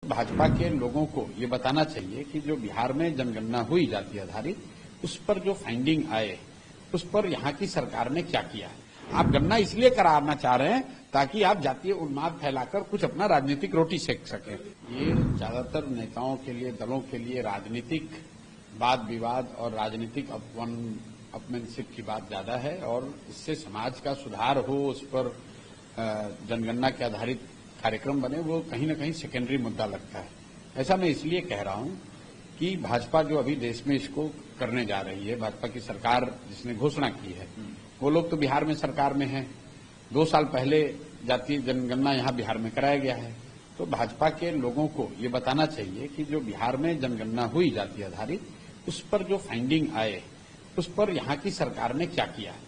भाजपा के लोगों को ये बताना चाहिए कि जो बिहार में जनगणना हुई जाति आधारित, उस पर जो फाइंडिंग आए, उस पर यहाँ की सरकार ने क्या किया है। आप गणना इसलिए कराना चाह रहे हैं ताकि आप जातीय उन्माद फैलाकर कुछ अपना राजनीतिक रोटी सेक सकें। ये ज्यादातर नेताओं के लिए, दलों के लिए राजनीतिक वाद विवाद और राजनीतिक अपमानशिप की बात ज्यादा है और इससे समाज का सुधार हो, उस पर जनगणना के आधारित कार्यक्रम बने, वो कहीं न कहीं सेकेंडरी मुद्दा लगता है। ऐसा मैं इसलिए कह रहा हूं कि भाजपा जो अभी देश में इसको करने जा रही है, भाजपा की सरकार जिसने घोषणा की है, वो लोग तो बिहार में सरकार में हैं। 2 साल पहले जातीय जनगणना यहाँ बिहार में कराया गया है। तो भाजपा के लोगों को ये बताना चाहिए कि जो बिहार में जनगणना हुई जाति आधारित, उस पर जो फाइंडिंग आए, उस पर यहाँ की सरकार ने क्या किया है।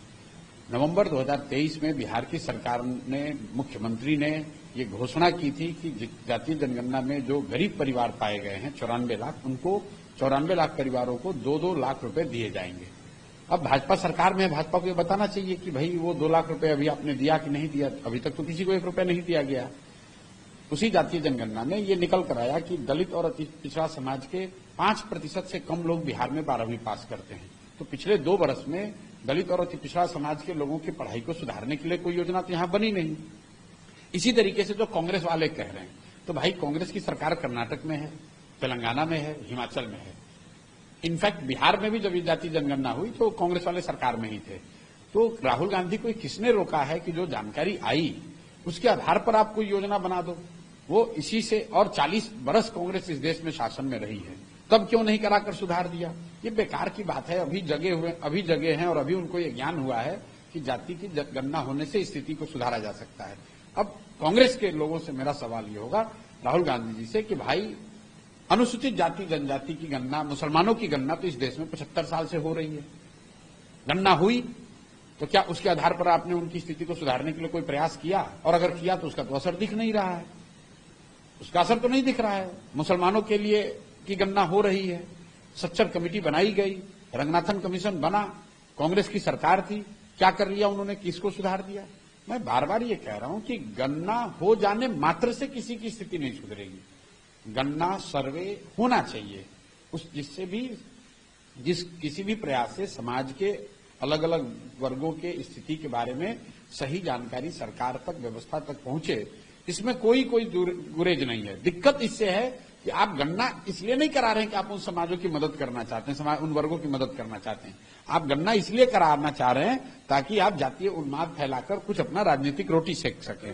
नवंबर 2023 में बिहार की सरकार ने, मुख्यमंत्री ने ये घोषणा की थी कि जातीय जनगणना में जो गरीब परिवार पाए गए हैं 94 लाख, उनको 94 लाख परिवारों को 2-2 लाख रुपए दिए जाएंगे। अब भाजपा सरकार में, भाजपा को ये बताना चाहिए कि भाई वो 2 लाख रुपए अभी आपने दिया कि नहीं दिया। अभी तक तो किसी को 1 रुपया नहीं दिया गया। उसी जातीय जनगणना में ये निकल कर आया कि दलित और अति पिछड़ा समाज के 5% से कम लोग बिहार में 12वीं पास करते हैं। तो पिछले 2 वर्ष में दलित और अति पिछड़ा समाज के लोगों की पढ़ाई को सुधारने के लिए कोई योजना तो यहां बनी नहीं। इसी तरीके से जो कांग्रेस वाले कह रहे हैं, तो भाई कांग्रेस की सरकार कर्नाटक में है, तेलंगाना में है, हिमाचल में है। इनफैक्ट बिहार में भी जब जातीय जनगणना हुई तो कांग्रेस वाले सरकार में ही थे। तो राहुल गांधी को किसने रोका है कि जो जानकारी आई उसके आधार पर आप कोई योजना बना दो। वो इसी से, और 40 बरस कांग्रेस इस देश में शासन में रही है, तब क्यों नहीं कराकर सुधार दिया। ये बेकार की बात है। अभी जगह हैं और अभी उनको ये ज्ञान हुआ है कि जाति की गणना होने से स्थिति को सुधारा जा सकता है। अब कांग्रेस के लोगों से मेरा सवाल ये होगा, राहुल गांधी जी से, कि भाई अनुसूचित जाति जनजाति की गणना, मुसलमानों की गणना तो इस देश में 75 साल से हो रही है। गणना हुई तो क्या उसके आधार पर आपने उनकी स्थिति को सुधारने के लिए कोई प्रयास किया? और अगर किया तो उसका तो असर दिख नहीं रहा है। उसका असर तो नहीं दिख रहा है। मुसलमानों के लिए की गणना हो रही है, सच्चर कमेटी बनाई गई, रंगनाथन कमीशन बना, कांग्रेस की सरकार थी, क्या कर लिया उन्होंने, किसको सुधार दिया? मैं बार बार ये कह रहा हूं कि गणना हो जाने मात्र से किसी की स्थिति नहीं सुधरेगी। गणना, सर्वे होना चाहिए, जिससे भी किसी भी प्रयास से समाज के अलग अलग वर्गों के स्थिति के बारे में सही जानकारी सरकार तक, व्यवस्था तक पहुंचे। इसमें कोई गुरेज नहीं है। दिक्कत इससे है कि आप गणना इसलिए नहीं करा रहे हैं कि आप उन समाजों की मदद करना चाहते हैं, उन वर्गों की मदद करना चाहते हैं। आप गणना इसलिए कराना चाह रहे हैं ताकि आप जातीय उन्माद फैलाकर कुछ अपना राजनीतिक रोटी सेक सकें।